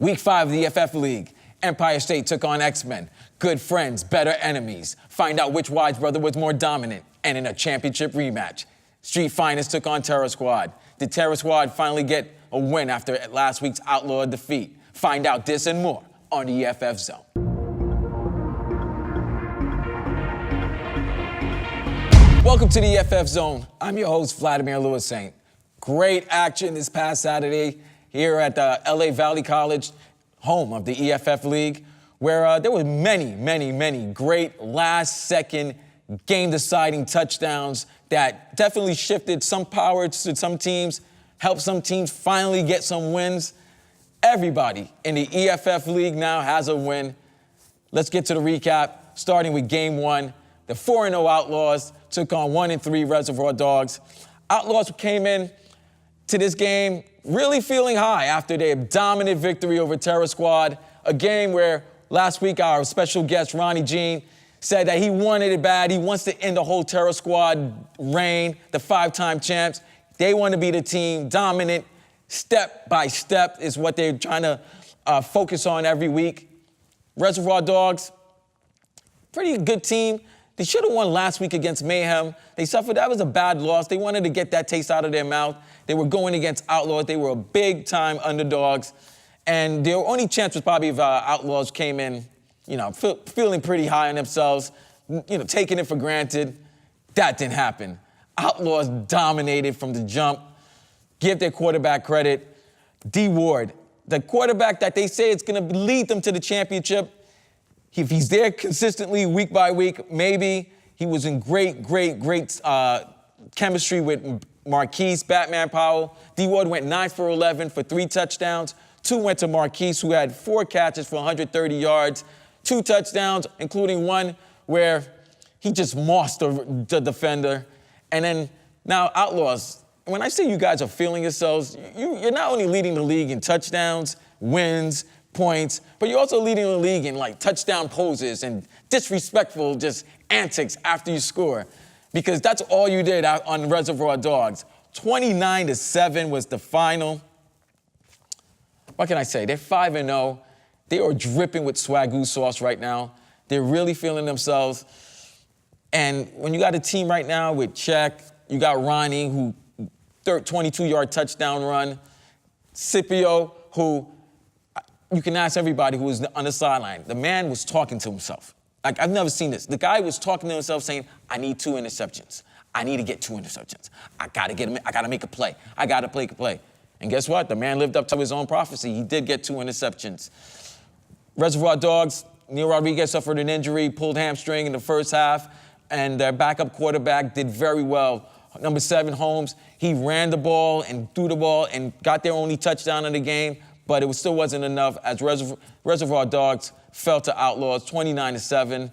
Week 5 of the FF League. Empire State took on X-Men. Good friends, better enemies. Find out which Wise brother was more dominant. And in a championship rematch, Street Finest took on Terror Squad. Did Terror Squad finally get a win after last week's Outlaw defeat? Find out this and more on the Eff Zone. Welcome to the Eff Zone. I'm your host, Vladimir Lewis Saint. Great action this past Saturday here at the LA Valley College, home of the EFF League, where there were many great last-second game-deciding touchdowns that definitely shifted some power to some teams, helped some teams finally get some wins. Everybody in the EFF League now has a win. Let's get to the recap, starting with Game 1. The 4-0 Outlaws took on 1-3 Reservoir Dogs. Outlaws came in to this game really feeling high after their dominant victory over Terror Squad, a game where last week our special guest, Ronnie Jean, said that he wanted it bad. He wants to end the whole Terror Squad reign, the 5-time champs. They want to be the team, dominant, step by step is what they're trying to focus on every week. Reservoir Dogs, pretty good team. They should have won last week against Mayhem. They suffered, that was a bad loss. They wanted to get that taste out of their mouth. They were going against Outlaws. They were a big-time underdogs. And their only chance was probably if Outlaws came in, feeling pretty high on themselves, taking it for granted. That didn't happen. Outlaws dominated from the jump. Give their quarterback credit. D. Ward, the quarterback that they say is going to lead them to the championship. If he's there consistently week by week, maybe. He was in great chemistry with Marquise, Batman Powell. D. Ward went 9 for 11 for 3 touchdowns. 2 went to Marquise, who had 4 catches for 130 yards. 2 touchdowns, including one where he just mossed the defender. And then now Outlaws, when I say you guys are feeling yourselves, you're not only leading the league in touchdowns, wins, points, but you're also leading the league in touchdown poses and disrespectful just antics after you score, because that's all you did out on Reservoir Dogs. 29-7 was the final. What can I say? They're 5-0. They are dripping with swagoo sauce right now. They're really feeling themselves. And when you got a team right now with Check, you got Ronnie, who 22-yard touchdown run, Scipio, who you can ask everybody who was on the sideline. The man was talking to himself. I've never seen this. The guy was talking to himself saying, I need 2 interceptions. I need to get 2 interceptions. I got to make a play. I got to make a play. And guess what? The man lived up to his own prophecy. He did get 2 interceptions. Reservoir Dogs, Neil Rodriguez suffered an injury, pulled hamstring in the first half, and their backup quarterback did very well. Number 7, Holmes, he ran the ball and threw the ball and got their only touchdown in the game, but it still wasn't enough as Reservoir Dogs fell to Outlaws 29-7.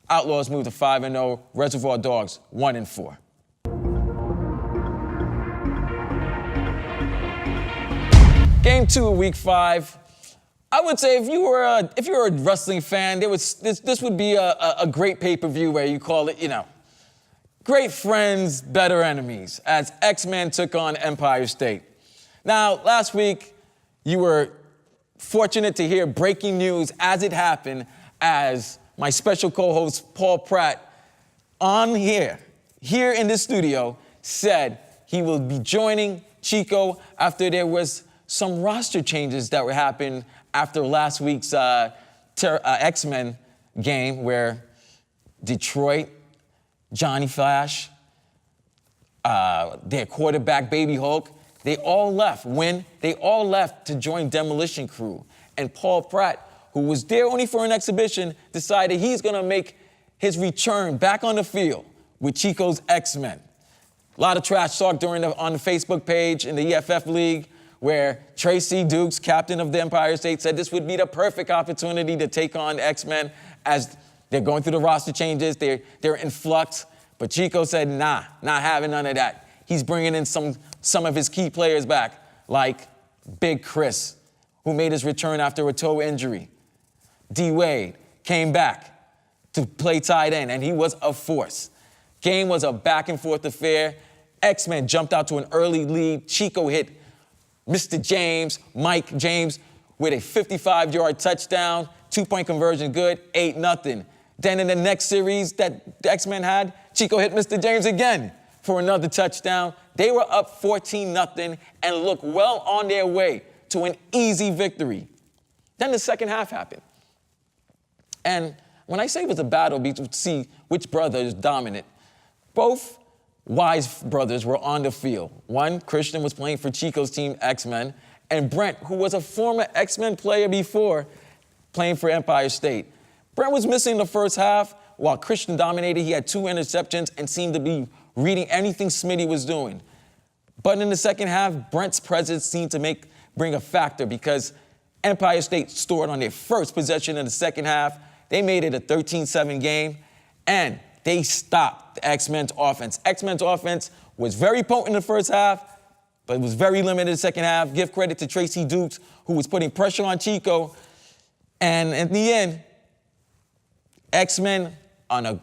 Outlaws moved to 5-0. Reservoir Dogs 1-4. Game 2 of Week 5. I would say if you were a wrestling fan, this would be a great pay-per-view where you call it, great friends, better enemies, as X-Men took on Empire State. Now, last week, you were fortunate to hear breaking news as it happened, as my special co-host, Paul Pratt, on here in this studio, said he will be joining Chico after there was some roster changes that were happening after last week's X-Men game, where Detroit, Johnny Flash, their quarterback, Baby Hulk, they all left. They all left to join Demolition Crew. And Paul Pratt, who was there only for an exhibition, decided he's going to make his return back on the field with Chico's X-Men. A lot of trash talk on the Facebook page in the EFF League, where Tracy Dukes, captain of the Empire State, said this would be the perfect opportunity to take on X-Men as they're going through the roster changes. They're in flux. But Chico said, nah, not having none of that. He's bringing in some of his key players back, like Big Chris, who made his return after a toe injury. D. Wade came back to play tight end, and he was a force. Game was a back-and-forth affair. X-Men jumped out to an early lead. Chico hit Mr. James, Mike James, with a 55-yard touchdown, 2-point conversion good, 8-0. Then in the next series that the X-Men had, Chico hit Mr. James again for another touchdown. They were up 14-0 and looked well on their way to an easy victory. Then the second half happened. And when I say it was a battle to see which brother is dominant, both Wise brothers were on the field. One, Christian, was playing for Chico's team, XMen, and Brent, who was a former X-Men player before, playing for Empire State. Brent was missing the first half while Christian dominated. He had 2 interceptions and seemed to be reading anything Smitty was doing. But in the second half, Brent's presence seemed to bring a factor because Empire State scored on their first possession in the second half. They made it a 13-7 game, and they stopped the X-Men's offense. X-Men's offense was very potent in the first half, but it was very limited in the second half. Give credit to Tracy Dukes, who was putting pressure on Chico. And in the end, X-Men I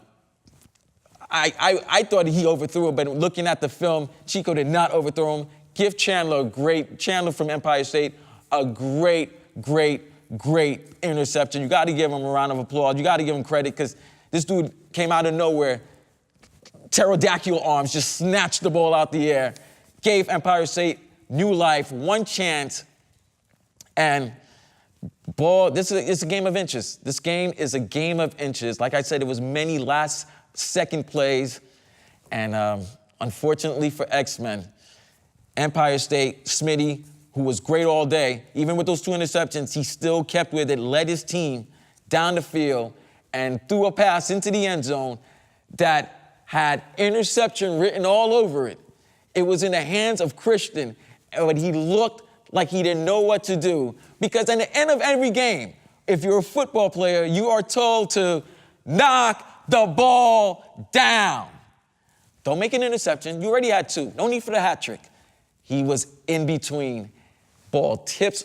thought he overthrew him, but looking at the film, Chico did not overthrow him. Give Chandler from Empire State, a great interception. You got to give him a round of applause. You got to give him credit because this dude came out of nowhere. Pterodactyl arms just snatched the ball out the air, gave Empire State new life, one chance, and this is a game of inches. This game is a game of inches. Like I said, it was many last-second plays, and unfortunately for X-Men, Empire State, Smitty, who was great all day, even with those 2 interceptions, he still kept with it, led his team down the field, and threw a pass into the end zone that had interception written all over it. It was in the hands of Christian, but he looked like he didn't know what to do. Because at the end of every game, if you're a football player, you are told to knock the ball down. Don't make an interception. You already had 2. No need for the hat trick. He was in between. Ball tips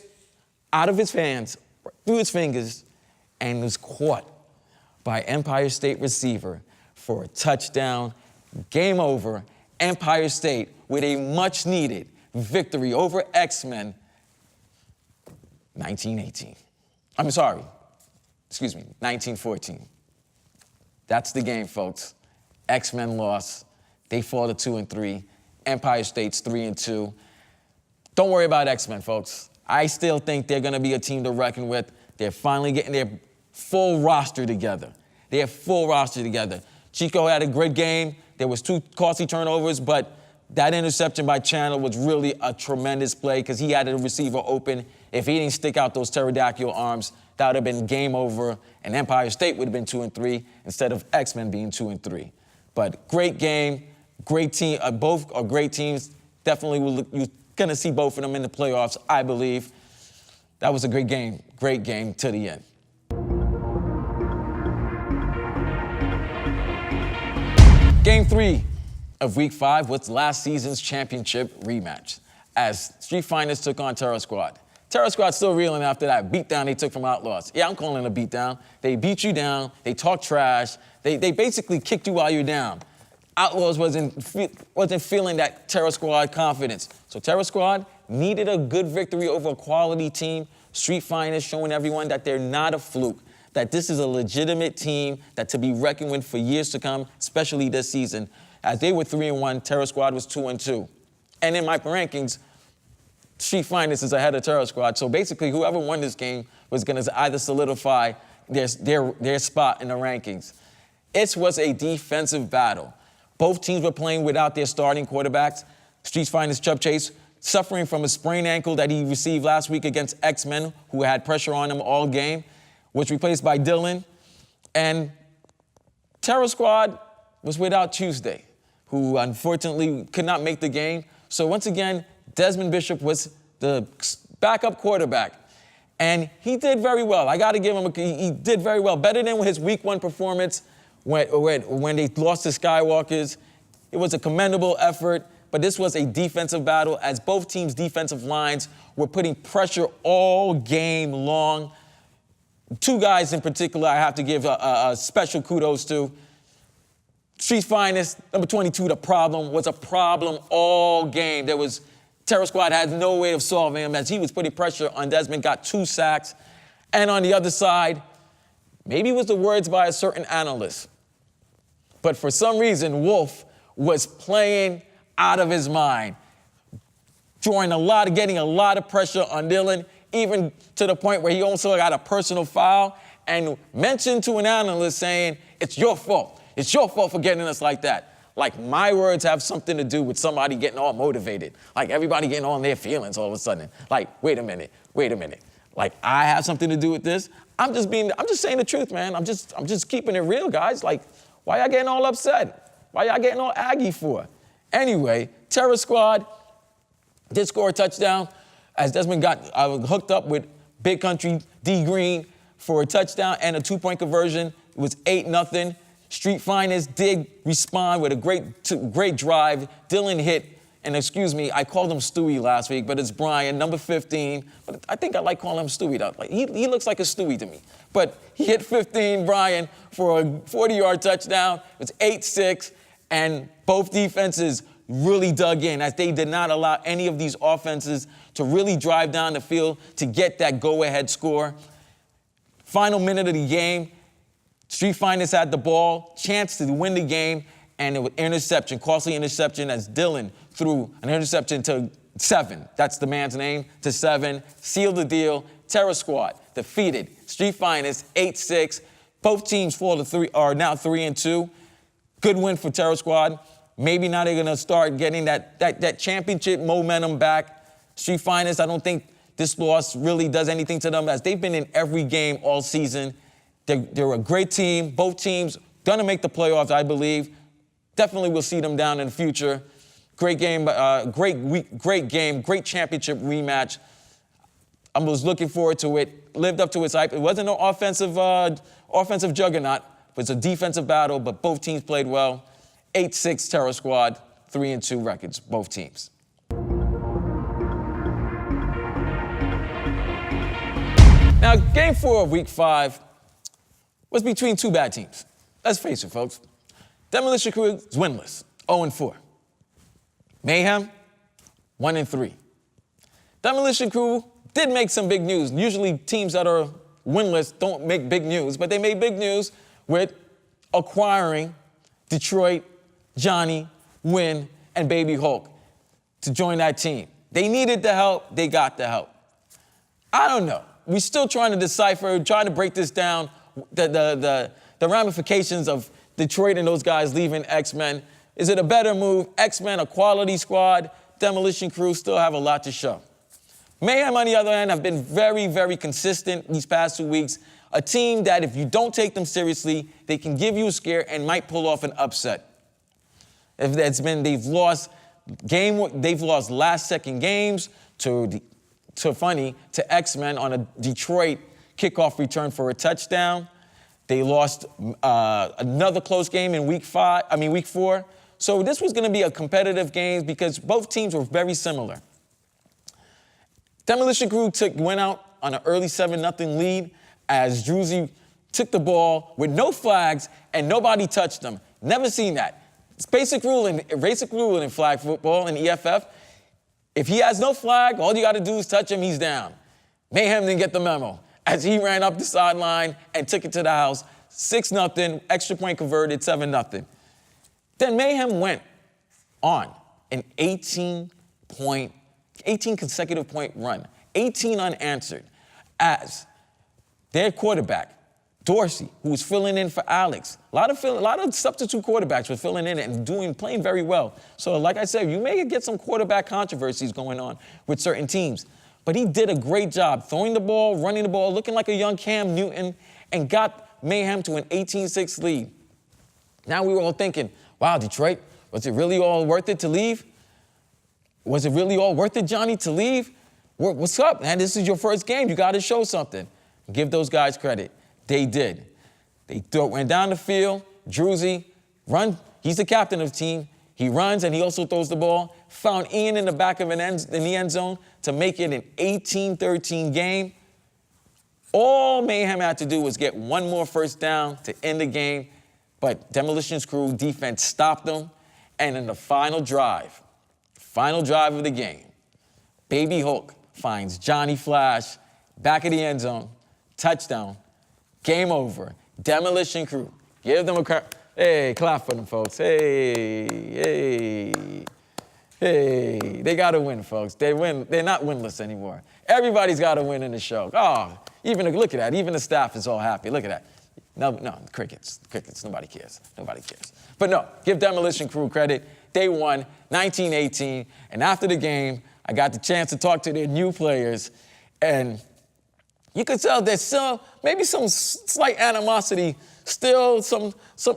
out of his hands, through his fingers, and was caught by Empire State receiver for a touchdown. Game over. Empire State with a much-needed victory over X-Men, 1914. That's the game, folks. X-Men lost. They fall to 2-3. Empire State's 3-2. Don't worry about X-Men, folks. I still think they're going to be a team to reckon with. They're finally getting their full roster together. Chico had a great game. There was 2 costly turnovers, but that interception by Chandler was really a tremendous play because he had a receiver open. If he didn't stick out those pterodactyl arms, that would have been game over, and Empire State would have been 2-3 instead of X-Men being 2-3. But great game, great team. Both are great teams. Definitely, you're going to see both of them in the playoffs, I believe. That was a great game to the end. Game 3 of Week 5 was last season's championship rematch as Street Finest took on Terror Squad. Terror Squad still reeling after that beatdown they took from Outlaws. Yeah, I'm calling it a beatdown. They beat you down. They talk trash. They basically kicked you while you're down. Outlaws wasn't feeling that Terror Squad confidence. So Terror Squad needed a good victory over a quality team. Street Finest showing everyone that they're not a fluke, that this is a legitimate team that to be reckoned with for years to come, especially this season. As they were 3-1, Terror Squad was 2-2. And in my rankings, Street Finest is ahead of Terror Squad. So basically, whoever won this game was going to either solidify their spot in the rankings. It was a defensive battle. Both teams were playing without their starting quarterbacks. Street Finest Chubb Chase suffering from a sprained ankle that he received last week against X-Men, who had pressure on him all game, was replaced by Dylan. And Terror Squad was without Tuesday, who unfortunately could not make the game. So once again, Desmond Bishop was the backup quarterback. And he did very well. I got to give him he did very well. Better than his Week 1 performance when they lost to Skywalkers. It was a commendable effort, but this was a defensive battle as both teams' defensive lines were putting pressure all game long. 2 guys in particular I have to give a special kudos to. Street Finest, number 22, The Problem, was a problem all game. There was Terror Squad had no way of solving him as he was putting pressure on Desmond, got 2 sacks. And on the other side, maybe it was the words by a certain analyst, but for some reason, Wolf was playing out of his mind, getting a lot of pressure on Dillon, even to the point where he also got a personal foul and mentioned to an analyst saying, "It's your fault. It's your fault for getting us like that." Like my words have something to do with somebody getting all motivated. Like everybody getting all in their feelings all of a sudden. Like, wait a minute. Like I have something to do with this. I'm just saying the truth, man. I'm just keeping it real, guys. Like, why y'all getting all upset? Why y'all getting all aggy for? Anyway, Terror Squad did score a touchdown as Desmond got hooked up with Big Country D Green for a touchdown and a 2-point conversion. It was 8-0. Street Finest did respond with a great drive. Dillon hit, and excuse me, I called him Stewie last week, but it's Brian, number 15. But I think I like calling him Stewie, though. Like, he looks like a Stewie to me. But he hit 15, Brian, for a 40-yard touchdown. It was 8-6, and both defenses really dug in as they did not allow any of these offenses to really drive down the field to get that go-ahead score. Final minute of the game, Street Finest had the ball, chance to win the game, and it was interception, costly interception as Dillon threw an interception to 7. That's the man's name, to 7. Sealed the deal. Terror Squad defeated Street Finest 8-6. Both teams are now 3-2. Good win for Terror Squad. Maybe now they're going to start getting that championship momentum back. Street Finest, I don't think this loss really does anything to them as they've been in every game all season. They're a great team. Both teams going to make the playoffs, I believe. Definitely we'll see them down in the future. Great game, great game, great championship rematch. I was looking forward to it. Lived up to its hype. It wasn't an offensive juggernaut. It was a defensive battle, but both teams played well. 8-6 Terror Squad, 3-2 records, both teams. Now, game 4 of week 5 was between 2 bad teams. Let's face it, folks. Demolition Crew is winless, 0-4. Mayhem, 1-3. Demolition Crew did make some big news. Usually teams that are winless don't make big news, but they made big news with acquiring Detroit, Johnny, Wynn, and Baby Hulk to join that team. They needed the help. They got the help. I don't know. We're still trying to decipher, trying to break this down, the ramifications of Detroit and those guys leaving XMen. Is it a better move? XMen, a quality squad. Demolition Crew still have a lot to show. Mayhem, on the other hand, have been very, very consistent these past 2 weeks. A team that if you don't take them seriously, they can give you a scare and might pull off an upset. They've lost last-second games to XMen on a Detroit kickoff return for a touchdown. They lost another close game in week 4. So this was going to be a competitive game because both teams were very similar. Demolition Crew went out on an early 7-0 lead as Druzy took the ball with no flags and nobody touched them. Never seen that. It's basic rule in flag football in EFF. If he has no flag, all you got to do is touch him, he's down. Mayhem didn't get the memo as he ran up the sideline and took it to the house. 6-0, extra point converted, 7-0. Then Mayhem went on an 18 consecutive point run, 18 unanswered, as their quarterback, Dorsey, who was filling in for Alex. A lot of substitute quarterbacks were filling in and playing very well. So like I said, you may get some quarterback controversies going on with certain teams. But he did a great job throwing the ball, running the ball, looking like a young Cam Newton, and got Mayhem to an 18-6 lead. Now we were all thinking, wow, Detroit, was it really all worth it to leave? Was it really all worth it, Johnny, to leave? What's up, man? This is your first game. You got to show something. Give those guys credit. They did. They went down the field. Druzy, he's the captain of the team. He runs and he also throws the ball. Found Ian in the back of in the end zone to make it an 18-13 game. All Mayhem had to do was get one more first down to end the game, but Demolition's Crew defense stopped them. And in the final drive of the game, Baby Hulk finds Johnny Flash, back of the end zone, touchdown, game over. Demolition crew, give them a clap. Hey, clap for them, folks. Hey, hey, hey. They got to win, folks. They win. They're not winless anymore. Everybody's got to win in the show. Oh, look at that. Even the staff is all happy. Look at that. No, crickets. Nobody cares. But no, give Demolition crew credit. They won 19-18, and after the game, I got the chance to talk to their new players, and you could tell there's still maybe some slight animosity, still some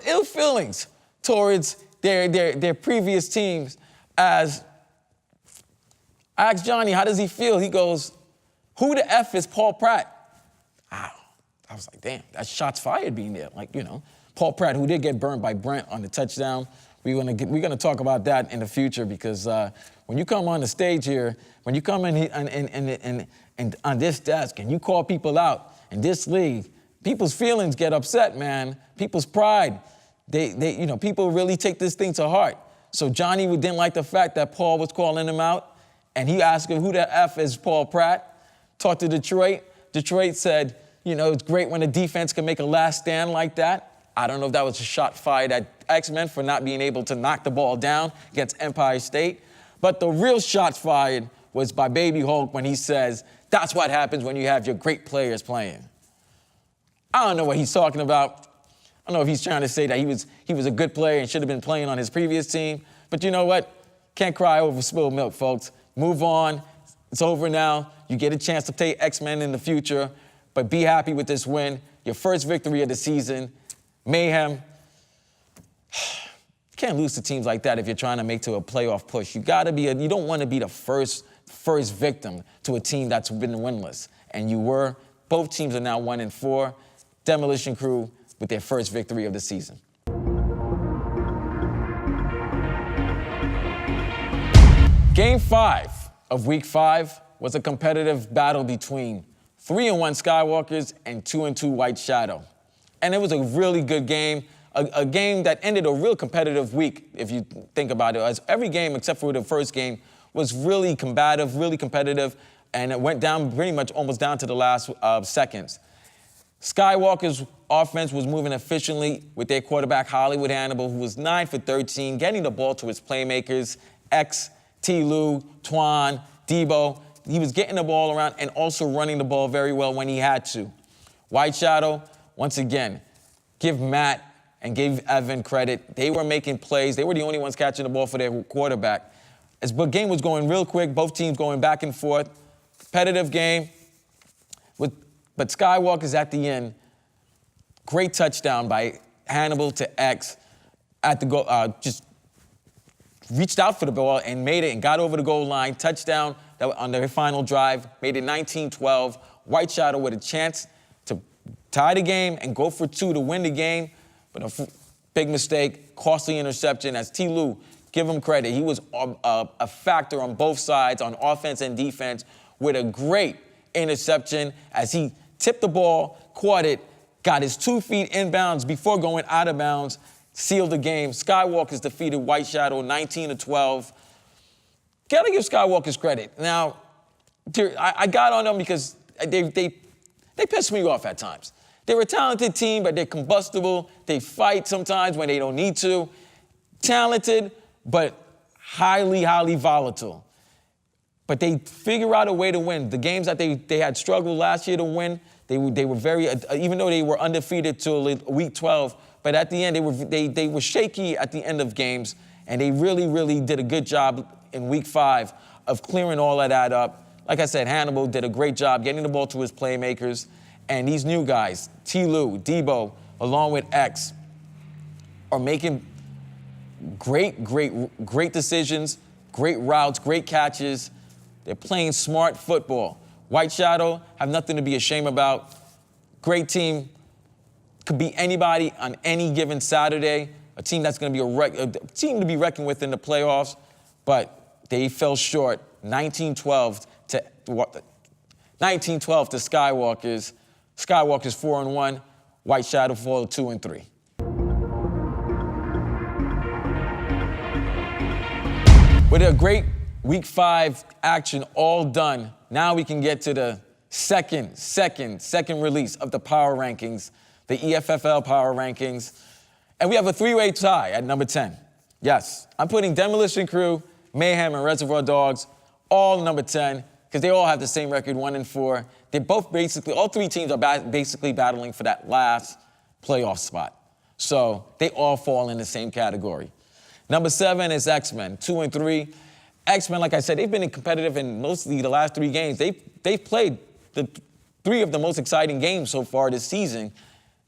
ill feelings towards their previous teams. As I asked Johnny, how does he feel? He goes, who the F is Paul Pratt? I was like, damn, that's shots fired being there. Like, Paul Pratt, who did get burned by Brent on the touchdown. We're gonna talk about that in the future because when you come on the stage here, when you come in and on this desk and you call people out in this league, people's feelings get upset, man. People's pride, people really take this thing to heart. So Johnny didn't like the fact that Paul was calling him out, and he asked him who the F is Paul Pratt. Talked to Detroit. Detroit said, it's great when a defense can make a last stand like that. I don't know if that was a shot fired at XMen for not being able to knock the ball down against Empire State. But the real shots fired was by Baby Hulk when he says, that's what happens when you have your great players playing. I don't know what he's talking about. I don't know if he's trying to say that he was a good player and should have been playing on his previous team. But you know what? Can't cry over spilled milk, folks. Move on. It's over now. You get a chance to play XMen in the future. But be happy with this win. Your first victory of the season. Mayhem. You can't lose to teams like that if you're trying to make to a playoff push. You don't want to be the first victim to a team that's been winless. And you were. Both teams are now 1-4. Demolition crew with their first victory of the season. Game 5 of Week 5 was a competitive battle between 3-1 Skywalkers and 2-2 White Shadow. And it was a really good game, a game that ended a real competitive week, if you think about it. As every game except for the first game was really combative, really competitive, and it went down pretty much almost down to the last seconds. Skywalker's offense was moving efficiently with their quarterback, Hollywood Hannibal, who was 9 for 13, getting the ball to his playmakers, X, T. Lou, Twan, Debo. He was getting the ball around and also running the ball very well when he had to. White Shadow, once again, give Matt and give Evan credit. They were making plays. They were the only ones catching the ball for their quarterback. As the game was going real quick, both teams going back and forth. Competitive game. But Skywalker's at the end. Great touchdown by Hannibal to X at the goal. Just reached out for the ball and made it and got over the goal line. Touchdown on their final drive. Made it 19-12. White Shadow with a chance to tie the game and go for 2 to win the game. But a big mistake, costly interception. As T. Lou, give him credit. He was a factor on both sides, on offense and defense, with a great interception as he tipped the ball, caught it, got his 2 feet inbounds before going out of bounds, sealed the game. Skywalkers defeated White Shadow 19-12. Gotta give Skywalkers credit. Now, I got on them because they piss me off at times. They're a talented team, but they're combustible. They fight sometimes when they don't need to. Talented, but highly, highly volatile. But they figure out a way to win. The games that they had struggled last year to win, they were very, even though they were undefeated till week 12, but at the end, they were shaky at the end of games, and they really, really did a good job in week 5 of clearing all of that up. Like I said, Hannibal did a great job getting the ball to his playmakers, and these new guys, T. Lou, Debo, along with X, are making great decisions, great routes, great catches. They're playing smart football. White Shadow have nothing to be ashamed about. Great team. Could be anybody on any given Saturday. A team that's going to be a team to be reckoned with in the playoffs. But they fell short. 19-12 to Skywalkers. Skywalkers 4-1. White Shadow 2-3. With a great Week 5 action all done. Now we can get to the second release of the power rankings, the EFFL power rankings. And we have a 3-way tie at number 10. Yes, I'm putting Demolition Crew, Mayhem, and Reservoir Dogs all number 10 because they all have the same record, 1-4. They're both all 3 teams are basically battling for that last playoff spot. So they all fall in the same category. Number 7 is XMen, 2-3. XMen, like I said, they've been competitive in mostly the last 3 games. They've played the 3 of the most exciting games so far this season.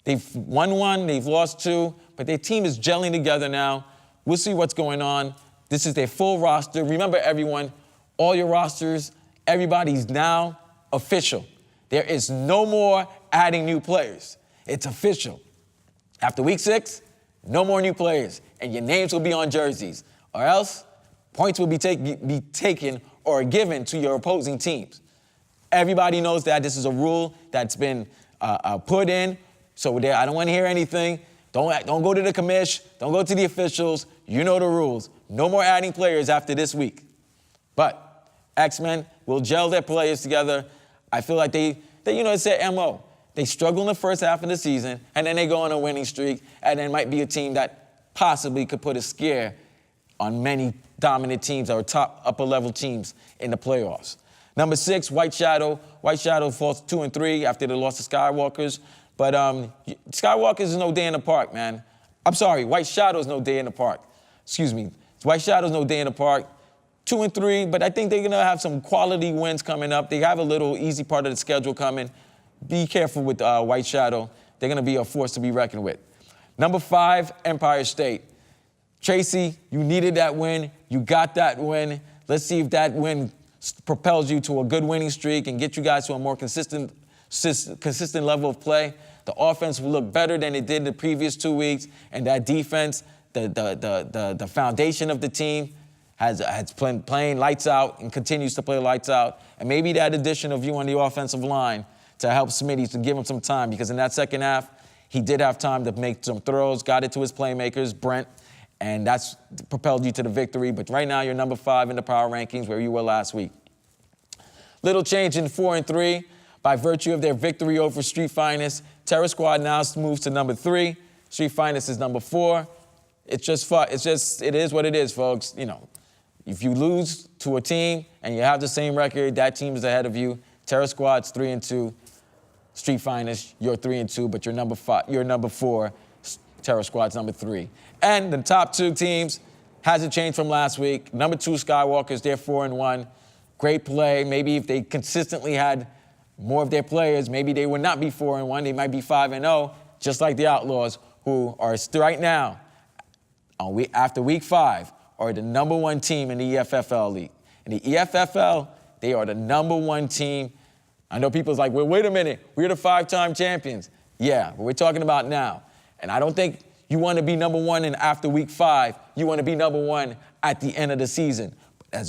They've won 1, they've lost 2, but their team is gelling together now. We'll see what's going on. This is their full roster. Remember, everyone, all your rosters, everybody's now official. There is no more adding new players. It's official. After week 6, no more new players, and your names will be on jerseys, or else points will be taken or given to your opposing teams. Everybody knows that. This is a rule that's been put in, so I don't want to hear anything. Don't go to the commish. Don't go to the officials. You know the rules. No more adding players after this week. But XMen will gel their players together. I feel like it's their MO. They struggle in the first half of the season, and then they go on a winning streak, and then might be a team that possibly could put a scare on many dominant teams or top upper-level teams in the playoffs. Number 6, White Shadow. White Shadow falls 2-3 after they lost to Skywalkers. But Skywalkers is no day in the park, man. I'm sorry, White Shadow's no day in the park. Excuse me. White Shadow's no day in the park. 2-3, but I think they're going to have some quality wins coming up. They have a little easy part of the schedule coming. Be careful with White Shadow. They're going to be a force to be reckoned with. Number 5, Empire State. Tracy, you needed that win. You got that win. Let's see if that win propels you to a good winning streak and get you guys to a more consistent level of play. The offense will look better than it did the previous 2 weeks, and that defense, the foundation of the team, has playing lights out and continues to play lights out. And maybe that addition of you on the offensive line to help Smitty, to give him some time, because in that second half, he did have time to make some throws, got it to his playmakers, Brent, and that's propelled you to the victory. But right now, you're number 5 in the power rankings where you were last week. Little change in 4-3. By virtue of their victory over Street Finest, Terror Squad now moves to number 3. Street Finest is number 4. It is what it is, folks. You know, if you lose to a team and you have the same record, that team is ahead of you. Terror Squad's 3-2. Street Finest, you're 3-2, but you're number 5. You're number 4. Terror Squad's number 3. And the top 2 teams hasn't changed from last week. Number 2, Skywalkers, they're 4-1. Great play. Maybe if they consistently had more of their players, maybe they would not be 4-1. They might be 5-0, just like the Outlaws, who are right now, after week 5, are the number 1 team in the EFFL league. In the EFFL, they are the number 1 team. I know people's like, well, wait a minute, we're the 5-time champions. Yeah, but we're talking about now. And I don't think you want to be number 1 and after week 5. You want to be number 1 at the end of the season.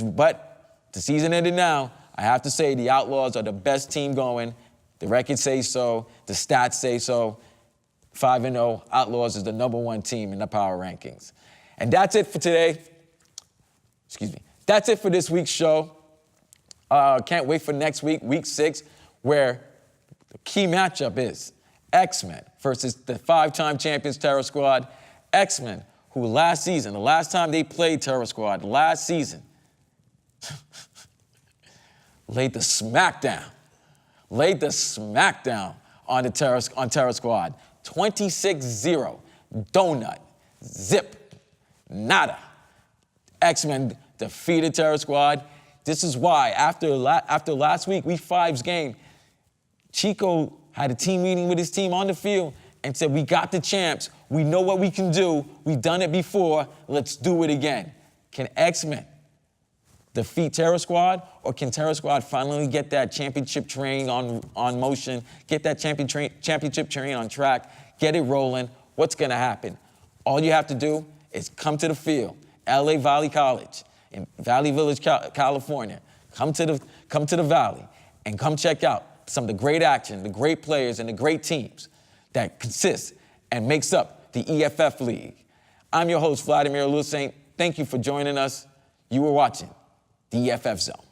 But the season ended now. I have to say the Outlaws are the best team going. The records say so. The stats say so. 5-0, Outlaws is the number 1 team in the power rankings. And that's it for today. Excuse me. That's it for this week's show. Can't wait for next week, week 6, where the key matchup is XMen versus the 5-time champions Terror Squad. XMen, who last season, the last time they played Terror Squad, last season, laid the smackdown on Terror Squad. 26-0, donut, zip, nada. XMen defeated Terror Squad. This is why, after last week, week 5's game, Chico had a team meeting with his team on the field and said, we got the champs. We know what we can do. We've done it before. Let's do it again. Can XMen defeat Terror Squad, or can Terror Squad finally get that championship train on motion, get that championship train on track, get it rolling? What's going to happen? All you have to do is come to the field, LA Valley College, in Valley Village, California. Come to the Valley and come check out some of the great action, the great players, and the great teams that consist and makes up the EFF League. I'm your host, Vladimir Lussaint. Thank you for joining us. You were watching the EFF Zone.